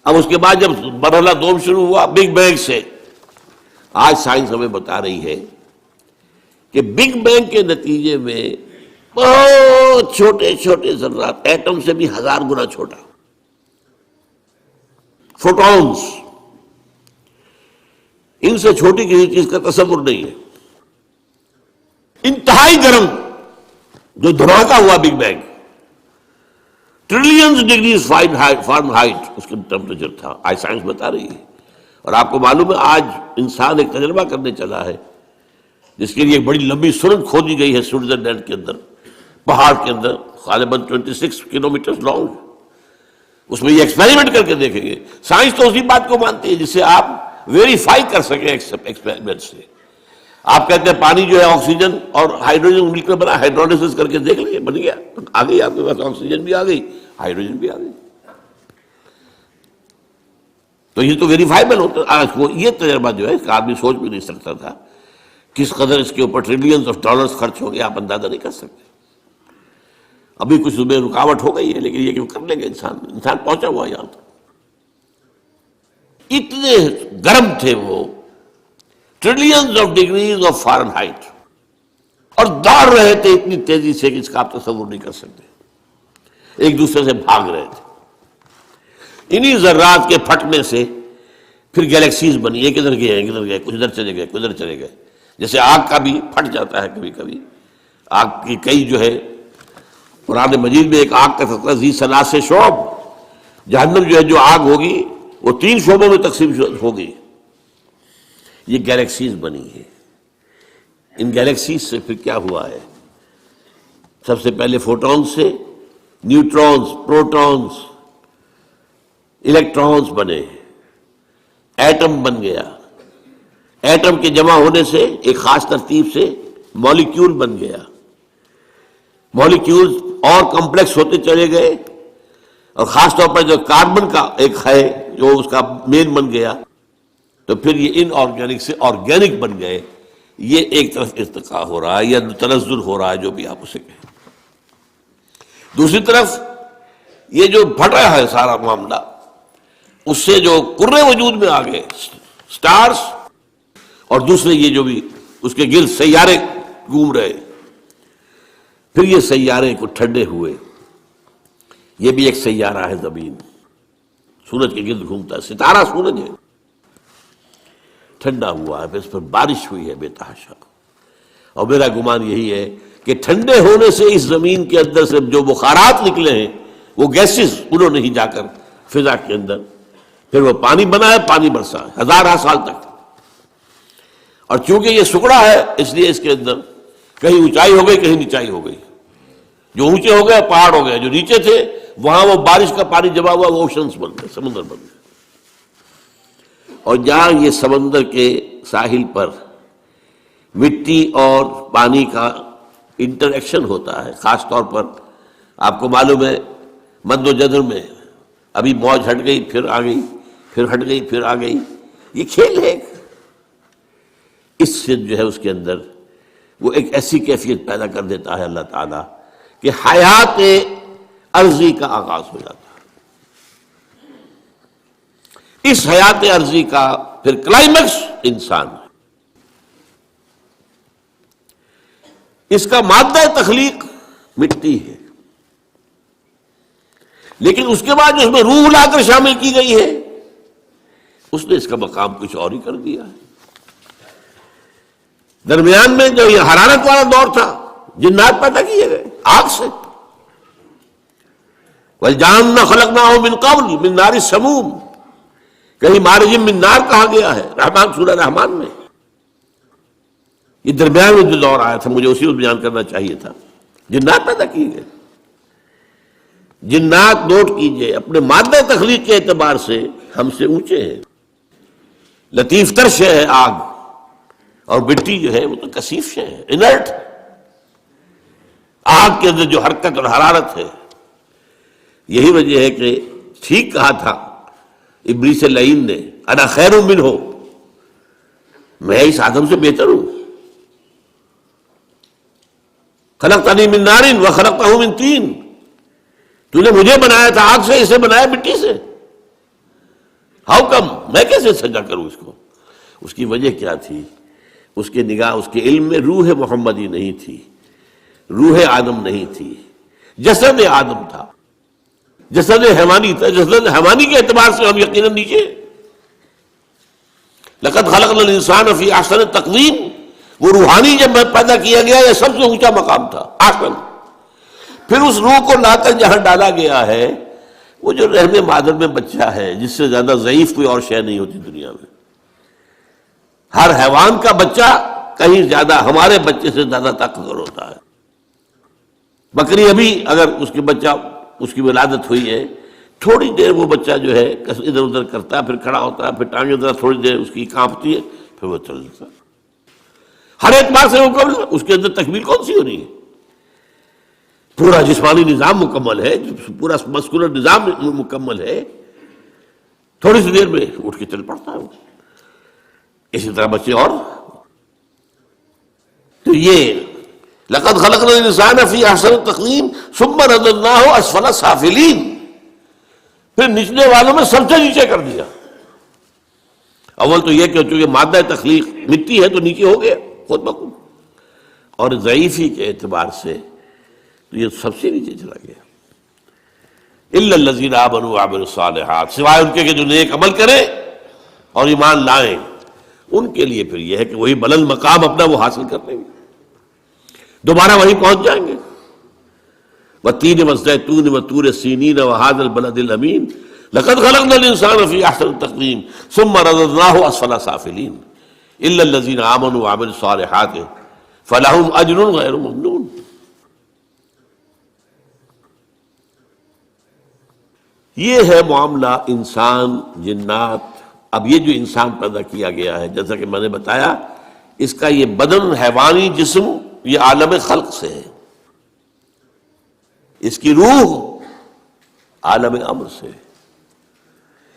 اب اس کے بعد جب مرحلہ دوم شروع ہوا بگ بینگ سے، آج سائنس ہمیں بتا رہی ہے کہ بگ بینگ کے نتیجے میں بہت چھوٹے چھوٹے ذرات، ایٹم سے بھی 1000 گنا چھوٹا، فوٹونز، ان سے چھوٹی کسی چیز کا تصور نہیں ہے، انتہائی گرم جو دھماکہ ہوا big bang, trillions degrees Fahrenheit اس کا ٹیمپریچر تھا، آج سائنس بتا رہی ہے۔ اور آپ کو معلوم ہے آج انسان ایک تجربہ کرنے چلا ہے جس کے لیے ایک بڑی لمبی سرنگ کھودی گئی ہے سوئٹزرلینڈ کے اندر، پہاڑ کے اندر، غالباً 26 کلومیٹر لانگ۔ اس میں یہ ایکسپیریمنٹ کر کے دیکھیں گے۔ سائنس تو اسی بات کو مانتی ہے جسے آپ ویریفائی کر سکیں ایکسپیریمنٹ سے۔ آپ کہتے ہیں پانی جو ہے آکسیجن اور ہائیڈروجن مل کر بنا، ہائیڈرولسس کر کے دیکھ لیں، بن گیا، آ گئی آپ کے پاس، آکسیجن بھی آ گئی، ہائیڈروجن بھی آ گئی۔ تو یہ تو ویریفائبل ہوتا ہے۔ یہ تجربہ جو ہے اس کا آدمی سوچ بھی نہیں سکتا تھا، کس قدر اس کے اوپر ٹریلینز آف ڈالرز خرچ ہو گیا، آپ اندازہ نہیں کر سکتے۔ ابھی کچھ صبح رکاوٹ ہو گئی ہے، لیکن یہ کہ کر لے گا انسان پہنچا ہوا یہاں تک۔ اتنے گرم تھے وہ، trillions of degrees of Fahrenheit, اور دوڑ رہے تھے اتنی تیزی سے کہ اس کا آپ تصور نہیں کر سکتے، ایک دوسرے سے بھاگ رہے تھے۔ انہی ذرات کے پھٹنے سے پھر گیلیکسیز بنی، ایک ادھر گئے ایک ادھر گئے، کچھ ادھر چلے گئے کچھ ادھر چلے گئے۔ جیسے آگ کا بھی پھٹ جاتا ہے کبھی کبھی، آگ کی کئی جو ہے، قرآن مجید میں ایک آگ کا تذکرہ ذی ثلاث شعب، جہنم جو ہے جو آگ ہوگی وہ 3 شعبوں میں تقسیم ہوگی۔ یہ گیلیکسیز بنی ہے۔ ان گیلیکسیز سے پھر کیا ہوا ہے؟ سب سے پہلے فوٹونز سے نیوٹرونز، پروٹونز، الیکٹرونز بنے، ایٹم بن گیا، ایٹم کے جمع ہونے سے ایک خاص ترتیب سے مالیکیول بن گیا، مالیکیول اور کمپلیکس ہوتے چلے گئے، اور خاص طور پر جو کاربن کا ایک ہے جو اس کا مین بن گیا، تو پھر یہ ان آرگینک سے آرگینک بن گئے۔ یہ ایک طرف ارتقاء ہو رہا ہے یا تنزل ہو رہا ہے، جو بھی آپ اسے کہیں۔ دوسری طرف یہ جو پھٹا ہے سارا معاملہ، اس سے جو کرے وجود میں آ گئے، سٹارز، اور دوسرے یہ جو بھی اس کے گرد سیارے گھوم رہے، پھر یہ سیارے کو ٹھنڈے ہوئے۔ یہ بھی ایک سیارہ ہے زمین، سورج کے گرد گھومتا ہے، ستارہ سورج ہے، ٹھنڈا ہوا ہے، پھر اس پر بارش ہوئی ہے بے تحاشا۔ اور میرا گمان یہی ہے کہ ٹھنڈے ہونے سے اس زمین کے اندر سے جو بخارات نکلے ہیں، وہ گیسز، انہوں نے ہی جا کر فضا کے اندر پھر وہ پانی بنا ہے، پانی برسا ہے 1000 سال تک۔ اور چونکہ یہ سکڑا ہے اس لیے اس کے اندر کہیں اونچائی ہو گئی کہیں نیچائی ہو گئی، جو اونچے ہو گئے پہاڑ ہو گئے، جو نیچے تھے وہاں وہ بارش کا پانی جمع ہوا، وہ اوشنز بن گئے، سمندر بن گئے۔ اور جہاں یہ سمندر کے ساحل پر مٹی اور پانی کا انٹریکشن ہوتا ہے، خاص طور پر آپ کو معلوم ہے مد و جزر میں ابھی موج ہٹ گئی پھر آ گئی، پھر ہٹ گئی پھر آ گئی، یہ کھیل ہے۔ اس سے جو ہے اس کے اندر وہ ایک ایسی کیفیت پیدا کر دیتا ہے اللہ تعالیٰ کہ حیات عرضی کا آغاز ہو جاتا ہے۔ اس حیات عرضی کا پھر کلائمیکس انسان ہے۔ اس کا مادہ تخلیق مٹی ہے، لیکن اس کے بعد جو اس میں روح لا کر شامل کی گئی ہے، اس نے اس کا مقام کچھ اور ہی کر دیا ہے۔ درمیان میں جو یہ حرارت والا دور تھا، جنات پیدا کیے گئے آگ سے، وَالْجَانَّ خَلَقْنَاهُ مِنْ قَبْلُ مِنْ نَارِ السَّمُومِ، کہیں مارج من نار کہا گیا ہے رحمان سورہ رحمان میں۔ یہ درمیان میں جو دور آیا تھا، مجھے اسی کو بیان کرنا چاہیے تھا۔ جنات پیدا کیے گئے، جنات نوٹ کیجئے اپنے مادہ تخلیق کے اعتبار سے ہم سے اونچے ہیں، لطیف تر شے ہے آگ، اور مٹی جو ہے وہ تو کثیف شے ہے، انرٹ۔ آگ کے اندر جو حرکت اور حرارت ہے، یہی وجہ ہے کہ ٹھیک کہا تھا ابلیس لعین نے، انا خیر منہ، میں اس آدم سے بہتر ہوں، خلقتنی من نار وخلقتہ من طین، تو نے مجھے بنایا تھا آگ سے، اسے بنایا مٹی سے۔ ہاؤ کم، میں کیسے سجدہ کروں اس کو؟ اس کی وجہ کیا تھی؟ اس کے نگاہ، اس کے علم میں روح محمدی نہیں تھی، روح آدم نہیں تھی، جسد آدم تھا، جسد حیوانی تھا۔ جسد حیوانی کے اعتبار سے ہم یقیناً نیچے۔ لقد خلقنا الانسان فی احسن تقویم، وہ روحانی جب پیدا کیا گیا یہ سب سے اونچا مقام تھا، احسن۔ پھر اس روح کو لا کر جہاں ڈالا گیا ہے، وہ جو رحم مادر میں بچہ ہے، جس سے زیادہ ضعیف کوئی اور شے نہیں ہوتی دنیا میں۔ ہر حیوان کا بچہ کہیں زیادہ ہمارے بچے سے زیادہ طاقتور ہوتا ہے۔ بکری ابھی اگر اس کے بچہ، اس کی ولادت ہوئی ہے، تھوڑی دیر وہ بچہ جو ہے ادھر ادھر کرتا ہے، پھر کھڑا ہوتا ہے، پھر ٹانگیں ادھر تھوڑی دیر اس کی کانپتی ہے، پھر وہ چل دیتا ہے۔ ہر اعتبار سے مکمل، اس کے اندر تکمیل کون سی ہو رہی ہے؟ پورا جسمانی نظام مکمل ہے، پورا مسکولر نظام مکمل ہے، تھوڑی سی دیر میں اٹھ کے چل پڑتا ہے وہ۔ اسی طرح بچے اور۔ تو یہ لقد خلقنا الانسان فی احسن تقویم ثم رددناہ اسفل سافلین، پھر نچلے والوں میں سب سے نیچے کر دیا۔ اول تو یہ کہ چونکہ مادہ تخلیق مٹی ہے تو نیچے ہو گیا خود بخود، اور ضعیفی کے اعتبار سے تو یہ سب سے نیچے چلا گیا۔ الا الذین آمنوا وعملوا الصالحات، سوائے ان کے کہ جو نیک عمل کریں اور ایمان لائیں، ان کے لیے پھر یہ ہے کہ وہی بلند مقام اپنا وہ حاصل کر لیں گے، دوبارہ وہیں پہنچ جائیں گے۔ والتین والزیتون وطور سینین وہذا البلد الامین لقد خلقنا الانسان فی احسن تقویم ثم رددناہ اسفل سافلین الا الذین آمنوا وعملوا الصالحات فلہم اجر غیر ممنون۔ یہ ہے معاملہ انسان جنات۔ اب یہ جو انسان پیدا کیا گیا ہے، جیسا کہ میں نے بتایا، اس کا یہ بدن حیوانی جسم یہ عالم خلق سے ہے، اس کی روح عالم امر سے۔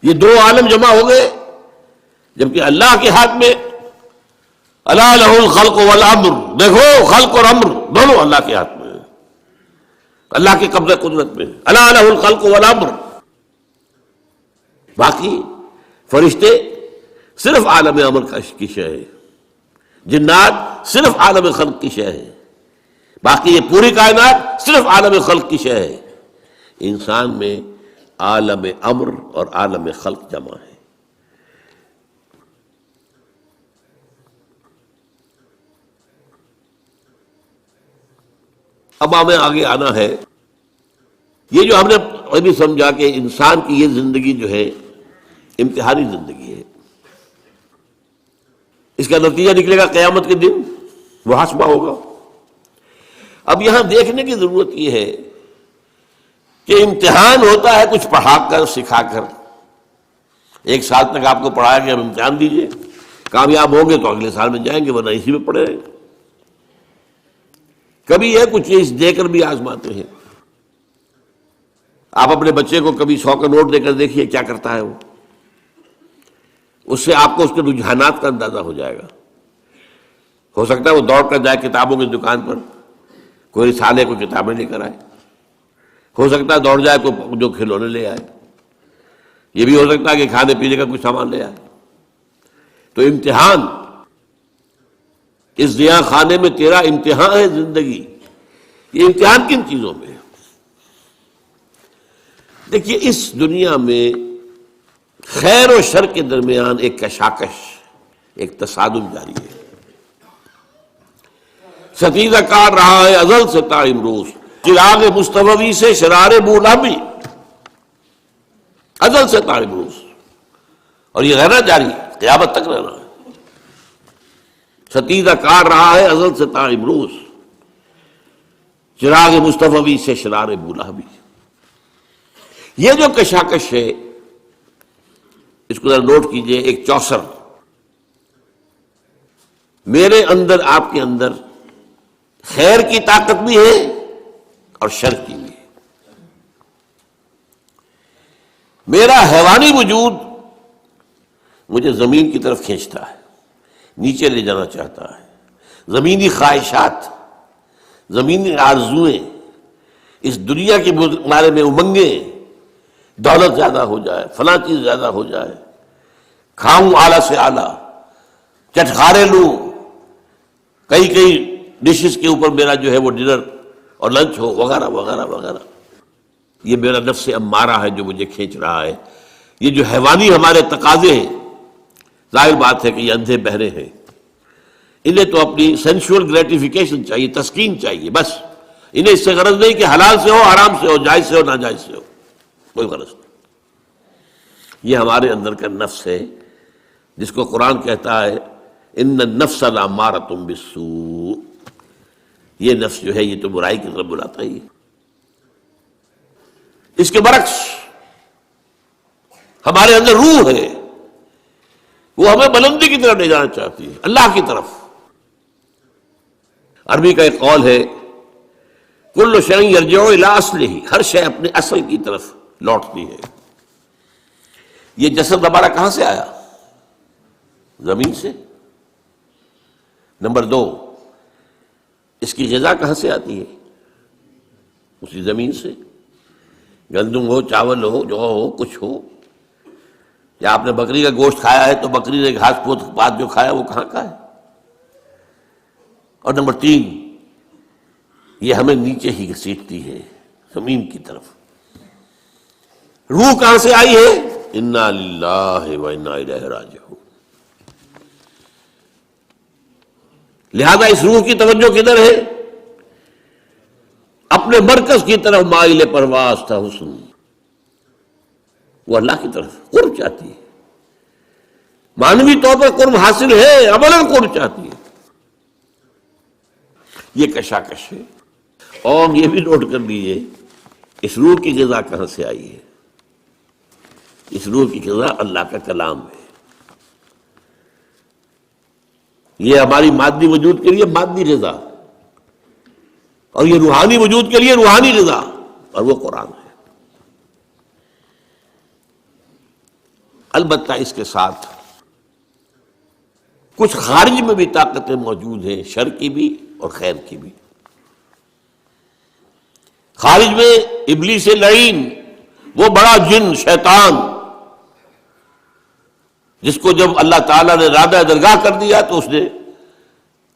یہ دو عالم جمع ہو گئے، جبکہ اللہ کے ہاتھ میں الا لہ الخلق والامر، دیکھو خلق اور امر دونوں اللہ کے ہاتھ میں، اللہ کے قبضہ قدرت میں، الا لہ الخلق والامر۔ باقی فرشتے صرف عالم امر کی شے ہے، جنات صرف عالم خلق کی شے ہے، باقی یہ پوری کائنات صرف عالم خلق کی شے ہے۔ انسان میں عالم امر اور عالم خلق جمع ہے۔ اب ہمیں آگے آنا ہے، یہ جو ہم نے ابھی سمجھا کہ انسان کی یہ زندگی جو ہے امتحانی زندگی ہے، اس کا نتیجہ نکلے گا قیامت کے دن، محاسبہ ہوگا۔ اب یہاں دیکھنے کی ضرورت یہ ہے کہ امتحان ہوتا ہے کچھ پڑھا کر سکھا کر۔ ایک سال تک آپ کو پڑھایا کہ اب امتحان دیجئے، کامیاب ہوں گے تو اگلے سال میں جائیں گے، ورنہ اسی میں پڑھے رہیں۔ کبھی یہ کچھ چیز دے کر بھی آزماتے ہیں۔ آپ اپنے بچے کو کبھی 100 کا نوٹ دے کر دیکھیے کیا کرتا ہے وہ، اس سے آپ کو اس کے رجحانات کا اندازہ ہو جائے گا۔ ہو سکتا ہے وہ دوڑ کر جائے کتابوں کی دکان پر، کوئی رسالے کو کتابیں لے کر آئے، ہو سکتا ہے دوڑ جائے کوئی جو کھلونے لے آئے، یہ بھی ہو سکتا ہے کہ کھانے پینے کا کچھ سامان لے آئے۔ تو امتحان، اس ضیاء خانے میں تیرا امتحان ہے زندگی۔ یہ امتحان کن چیزوں میں ہے؟ دیکھیے، اس دنیا میں خیر و شر کے درمیان ایک کشاکش، ایک تصادم جاری ہے۔ ستیزہ کار رہا ہے ازل سے تا امروز، چراغ مصطفی سے شرار بولابی، ازل سے تا امروز، اور یہ رہنا جاری قیامت تک رہنا ہے۔ ستیزہ کار رہا ہے ازل سے تا امروز، چراغ مصطفی سے شرار بولابی۔ یہ جو کشاکش ہے، اس کو ذرا نوٹ کیجئے، ایک چوسر، میرے اندر آپ کے اندر خیر کی طاقت بھی ہے اور شر کی بھی ہے۔ میرا حیوانی وجود مجھے زمین کی طرف کھینچتا ہے، نیچے لے جانا چاہتا ہے، زمینی خواہشات، زمینی آرزوئیں، اس دنیا کے بارے میں امنگیں، دولت زیادہ ہو جائے، فلاں چیز زیادہ ہو جائے، کھاؤں اعلیٰ سے اعلیٰ، چٹخارے لوں، کئی ڈشز کے اوپر میرا جو ہے وہ ڈنر اور لنچ ہو، وغیرہ وغیرہ وغیرہ۔ یہ میرا نفس امارہ ہے جو مجھے کھینچ رہا ہے۔ یہ جو حیوانی ہمارے تقاضے ہیں، ظاہر بات ہے کہ یہ اندھے بہرے ہیں، انہیں تو اپنی سینشول گریٹیفیکیشن چاہیے، تسکین چاہیے، بس انہیں اس سے غرض نہیں کہ حلال سے ہو، حرام سے ہو، جائز سے ہو، ناجائز سے ہو، کوئی غرض نہیں۔ یہ ہمارے اندر کا نفس ہے جس کو قرآن کہتا ہے ان النفس لامارۃ بالسوء، یہ نفس جو ہے یہ تو برائی کی طرف بلاتا ہی ہے۔ اس کے برعکس ہمارے اندر روح ہے، وہ ہمیں بلندی کی طرف لے جانا چاہتی ہے، اللہ کی طرف۔ عربی کا ایک قول ہے کل شیء یرجع الی اصلہ، ہر شے اپنے اصل کی طرف لوٹتی ہے۔ یہ جسد ہمارا کہاں سے آیا؟ زمین سے۔ نمبر 2، اس کی غذا کہاں سے آتی ہے؟ اسی زمین سے۔ گندم ہو، چاول ہو، جو ہو، کچھ ہو، یا آپ نے بکری کا گوشت کھایا ہے تو بکری نے گھاس پھوس پات جو کھایا وہ کہاں کا ہے؟ اور نمبر 3، یہ ہمیں نیچے ہی گھسیٹتی ہے، زمین کی طرف۔ روح کہاں سے آئی ہے؟ انا للہ و انا الیہ راجعون۔ لہذا اس روح کی توجہ کدھر ہے؟ اپنے مرکز کی طرف مائل پرواز تھا حسن، وہ اللہ کی طرف قرب چاہتی ہے۔ معنوی طور پر قرب حاصل ہے، عملاً قرب چاہتی ہے۔ یہ کشاکش ہے۔ اور یہ بھی نوٹ کر لیجیے اس روح کی غذا کہاں سے آئی ہے؟ اس روح کی غذا اللہ کا کلام ہے۔ یہ ہماری مادی وجود کے لیے مادی غذا، اور یہ روحانی وجود کے لیے روحانی غذا، اور وہ قرآن ہے۔ البتہ اس کے ساتھ کچھ خارج میں بھی طاقتیں موجود ہیں، شر کی بھی اور خیر کی بھی۔ خارج میں ابلیس لعین، وہ بڑا جن شیطان، جس کو جب اللہ تعالیٰ نے رادہ درگاہ کر دیا تو اس نے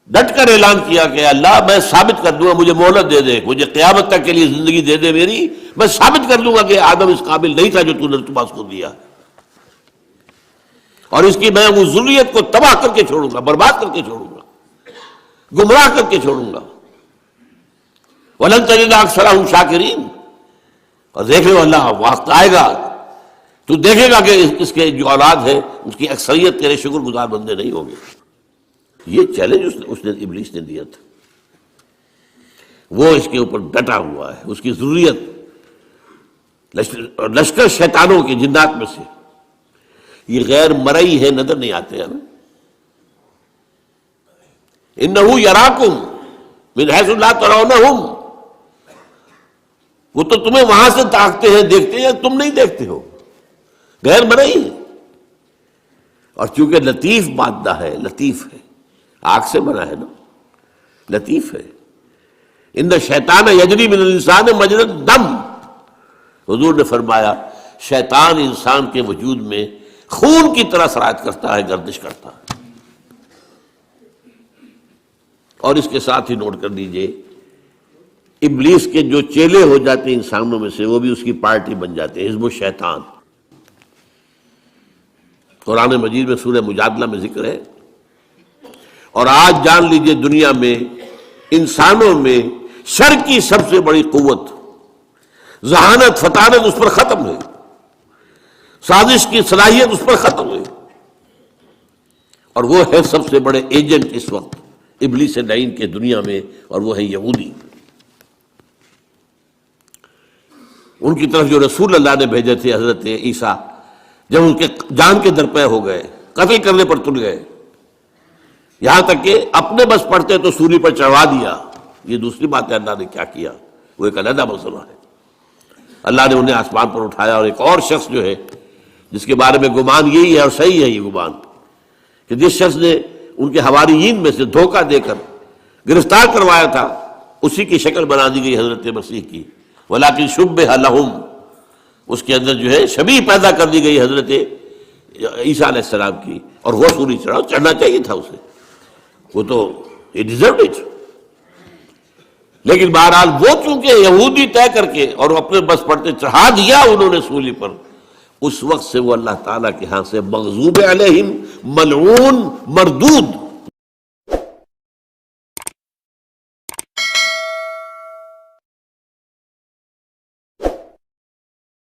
ڈٹ کر اعلان کیا کہ اللہ میں ثابت کر دوں گا، مجھے مہلت دے دے، مجھے قیامت تک کے لیے زندگی دے دے میری، میں ثابت کر دوں گا کہ آدم اس قابل نہیں تھا جو تو نے اس کو دیا، اور اس کی میں وہ ذریت کو تباہ کر کے چھوڑوں گا، برباد کر کے چھوڑوں گا، گمراہ کر کے چھوڑوں گا۔ وَلَن تَجِدَ أَكْثَرَهُمْ شَاكِرِينَ، اور دیکھ لو اللہ وقت آئے گا تو دیکھے گا کہ اس کے جو اولاد ہے اس کی اکثریت تیرے شکر گزار بندے نہیں ہوں گے۔ یہ چیلنج اس نے ابلیس نے دیا تھا، وہ اس کے اوپر ڈٹا ہوا ہے، اس کی ضروریت لشکر شیطانوں کے جنات میں سے یہ غیر مرئی ہے، نظر نہیں آتے ہیں۔ اِنَّهُ يَرَاكُمْ مِنْ حَيْثُ لَا تَرَوْنَهُمْ، وہ تو تمہیں وہاں سے تاکتے ہیں، دیکھتے ہیں، تم نہیں دیکھتے ہو، غیر مرئی ہے۔ اور چونکہ لطیف مادہ ہے، لطیف ہے، آگ سے بنا ہے نا، لطیف ہے۔ ان الشیطان یجری من الانسان مجری الدم، حضور نے فرمایا شیطان انسان کے وجود میں خون کی طرح سرایت کرتا ہے، گردش کرتا ہے۔ اور اس کے ساتھ ہی نوٹ کر لیجئے ابلیس کے جو چیلے ہو جاتے ہیں انسانوں میں سے، وہ بھی اس کی پارٹی بن جاتے ہیں، حزب الشیطان۔ قرآن مجید میں سورہ مجادلہ میں ذکر ہے۔ اور آج جان لیجئے دنیا میں انسانوں میں شر کی سب سے بڑی قوت، ذہانت، فطانت اس پر ختم ہے، سازش کی صلاحیت اس پر ختم ہے، اور وہ ہے سب سے بڑے ایجنٹ اس وقت ابلیس لعین کے دنیا میں، اور وہ ہے یہودی۔ ان کی طرف جو رسول اللہ نے بھیجے تھے حضرت عیسیٰ، جب ان کے جان کے درپے ہو گئے، قتل کرنے پر تل گئے، یہاں تک کہ اپنے بس پڑتے تو سولی پر چڑھوا دیا۔ یہ دوسری بات ہے اللہ نے کیا کیا، وہ ایک علیحدہ مسئلہ ہے۔ اللہ نے انہیں آسمان پر اٹھایا، اور ایک اور شخص جو ہے جس کے بارے میں گمان یہی ہے، اور صحیح ہے یہ گمان، کہ جس شخص نے ان کے حواریین میں سے دھوکہ دے کر گرفتار کروایا تھا، اسی کی شکل بنا دی گئی حضرت مسیح کی، ولیکن شبہ لہم، اس کے اندر جو ہے شبیہ پیدا کر دی گئی حضرت عیسیٰ علیہ السلام کی، اور وہ سولی چڑھنا چاہیے تھا اسے، وہ تو یہ ڈیزروڈ اٹ۔ لیکن بہرحال وہ چونکہ یہودی طے کر کے اور اپنے بس پڑتے چڑھا دیا انہوں نے سولی پر، اس وقت سے وہ اللہ تعالیٰ کے ہاں سے مغضوب علیہم، ملعون، مردود